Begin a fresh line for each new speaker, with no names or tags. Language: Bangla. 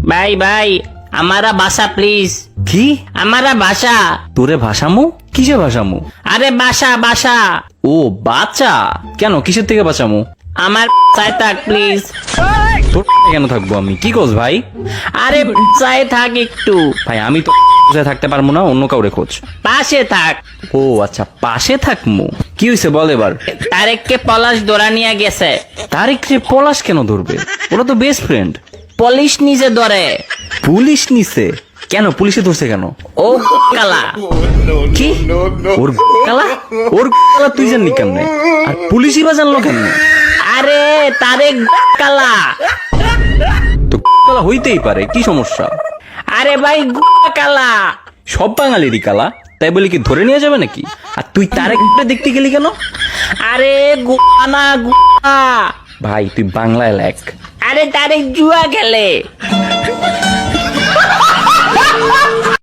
ভাই ভাই আমারা বাসা প্লিজ।
কি?
আমারা বাসা।
তোরে ভাষামু? কিসে ভাষামু?
আরে বাসা বাসা।
ও বাচ্চা, কেন কিসের থেকে বাঁচামু?
আমার চাই থাক প্লিজ।
তোর কেন থাকবো আমি? কি কোস ভাই?
আরে চাই থাক একটু।
ভাই আমি তো থাকতে পারবো না, অন্য কাউরে খোঁজ।
পাশে থাক।
ও আচ্ছা, পাশে থাকমু। কি হয়েছে বল এবার।
তারেককে পলাশ ধরা নিয়ে গেছে।
তারিখ রে পলাশ কেন ধরবে? ওরা তো বেস্ট ফ্রেন্ড।
পুলিশ নিজে ধরে।
পুলিশ নিছে কেন? পুলিশে ধরছে কেন?
ও কালা।
কি? ওর কালা? ওর কালা তুই জানলি কেমনে? আর পুলিশই বা জানলো কেমনে?
আরে তারেক কালা।
তো কালা হইতেই পারে, কি সমস্যা?
আরে ভাই কালা।
সব বাঙালিরই কালা, তাই বলে কি ধরে নিয়ে যাবে নাকি? আর তুই তারেক দেখতে গেলি কেন?
আরে গুয়ানা গুয়া।
ভাই তুই বাংলায় লেখ।
আরে তারেক জুয়া খেলে।